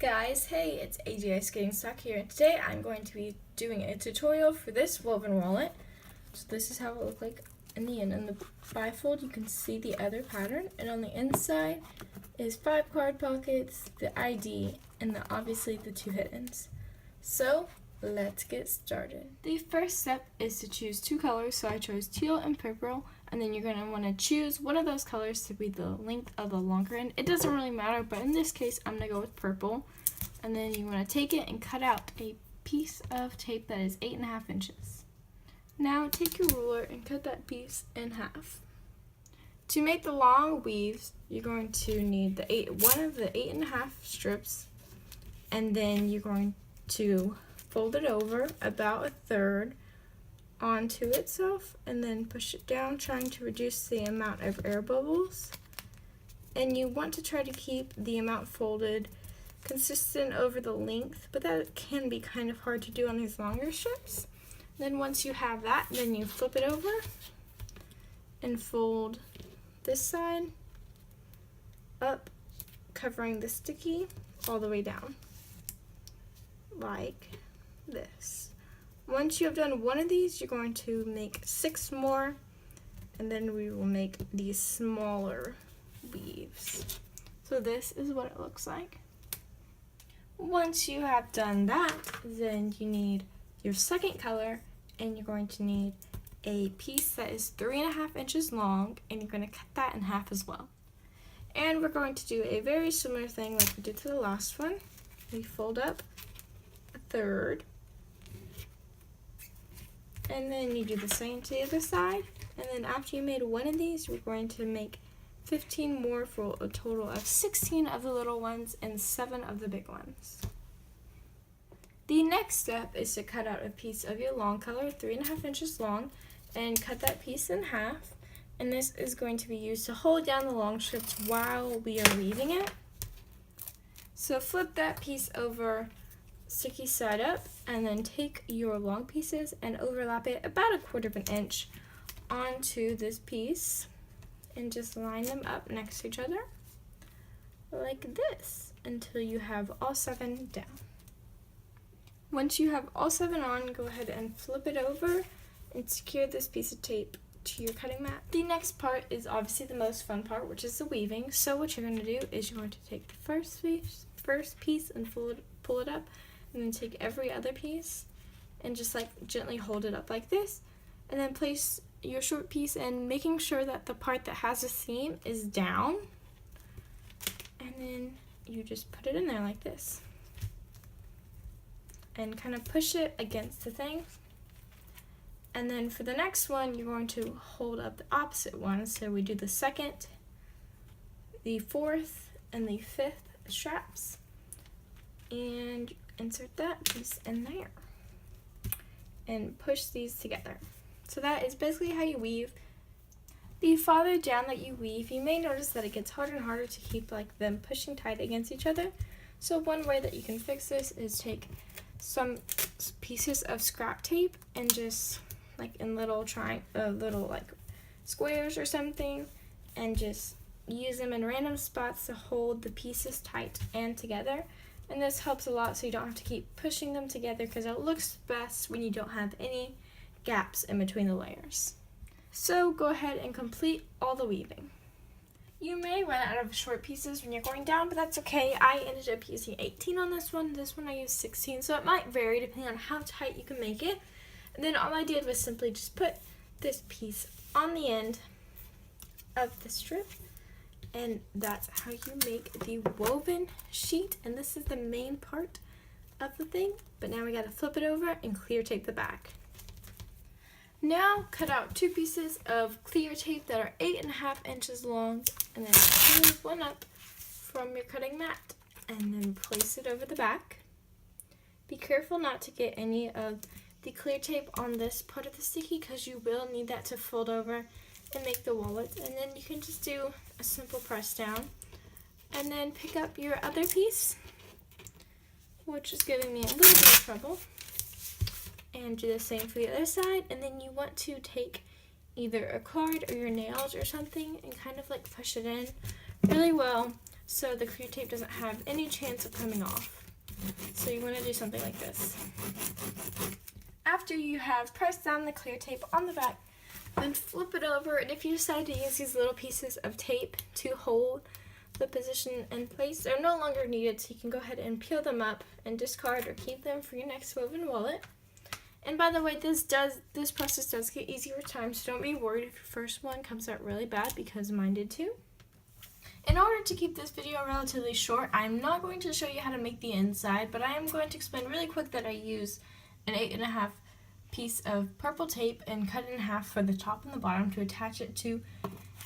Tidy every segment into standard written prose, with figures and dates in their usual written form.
Guys, hey, it's AGI Skating Stock here, and today I'm going to be doing a tutorial for this woven wallet. So this is how it will look like in the end. In the bifold, you can see the other pattern, and on the inside is 5 card pockets, the ID, and obviously the 2 hidden. So let's get started. The first step is to choose 2 colors, so I chose teal and purple, and then you're going to want to choose one of those colors to be the length of the longer end. It doesn't really matter, but in this case I'm going to go with purple. And then you want to take it and cut out a piece of tape that is 8.5 inches. Now take your ruler and cut that piece in half. To make the long weaves, you're going to need one of the 8.5 strips, and then you're going to fold it over about 1/3 onto itself, and then push it down, trying to reduce the amount of air bubbles. And you want to try to keep the amount folded consistent over the length, but that can be kind of hard to do on these longer strips. Then once you have that, then you flip it over and fold this side up, covering the sticky all the way down like this. Once you have done one of these, you're going to make 6 more, and then we will make these smaller weaves. So this is what it looks like. Once you have done that, then you need your second color, and you're going to need a piece that is 3.5 inches long, and you're going to cut that in half as well. And we're going to do a very similar thing like we did to the last one. We fold up 1/3, and then you do the same to the other side, and then after you made one of these, we're going to make 15 more for a total of 16 of the little ones and 7 of the big ones. The next step is to cut out a piece of your long color, 3.5 inches long, and cut that piece in half. And this is going to be used to hold down the long strips while we are weaving it. So flip that piece over, sticky side up, and then take your long pieces and overlap it about 1/4 inch onto this piece, and just line them up next to each other like this until you have all 7 down. Once you have all 7 on, go ahead and flip it over and secure this piece of tape to your cutting mat. The next part is obviously the most fun part, which is the weaving. So what you're going to do is you're going to take the first piece and pull it up, and then take every other piece and just like gently hold it up like this, and then place your short piece in, making sure that the part that has a seam is down, and then you just put it in there like this and kind of push it against the thing. And then for the next one, you're going to hold up the opposite one. So we do the 2nd, the 4th, and the 5th straps, and insert that piece in there and push these together. So that is basically how you weave. The farther down that you weave, you may notice that it gets harder and harder to keep like them pushing tight against each other. So one way that you can fix this is take some pieces of scrap tape and just like in little like squares or something, and just use them in random spots to hold the pieces tight and together. And this helps a lot, so you don't have to keep pushing them together, because it looks best when you don't have any gaps in between the layers. So go ahead and complete all the weaving. You may run out of short pieces when you're going down, but that's okay. I ended up using 18 on this one. This one I used 16, so it might vary depending on how tight you can make it. And then all I did was simply just put this piece on the end of the strip, and that's how you make the woven sheet. And this is the main part of the thing, but now we gotta flip it over and clear tape the back. Now cut out 2 pieces of clear tape that are 8.5 inches long, and then choose one up from your cutting mat and then place it over the back. Be careful not to get any of the clear tape on this part of the sticky, because you will need that to fold over and make the wallet. And then you can just do a simple press down, and then pick up your other piece, which is giving me a little bit of trouble, and do the same for the other side. And then you want to take either a card or your nails or something and kind of like push it in really well so the clear tape doesn't have any chance of coming off. So you want to do something like this. After you have pressed down the clear tape on the back, then flip it over, and if you decide to use these little pieces of tape to hold the position in place, they're no longer needed, so you can go ahead and peel them up and discard or keep them for your next woven wallet. And by the way, this process does get easier with time, so don't be worried if your first one comes out really bad, because mine did too. In order to keep this video relatively short, I'm not going to show you how to make the inside, but I am going to explain really quick that I use an 8.5 piece of purple tape and cut it in half for the top and the bottom to attach it to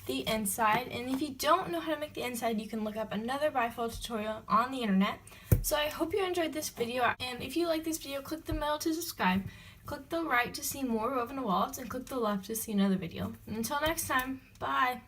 the inside. And if you don't know how to make the inside, you can look up another bifold tutorial on the internet. So I hope you enjoyed this video, and if you like this video, click the middle to subscribe, click the right to see more woven wallets, and click the left to see another video. And until next time, bye!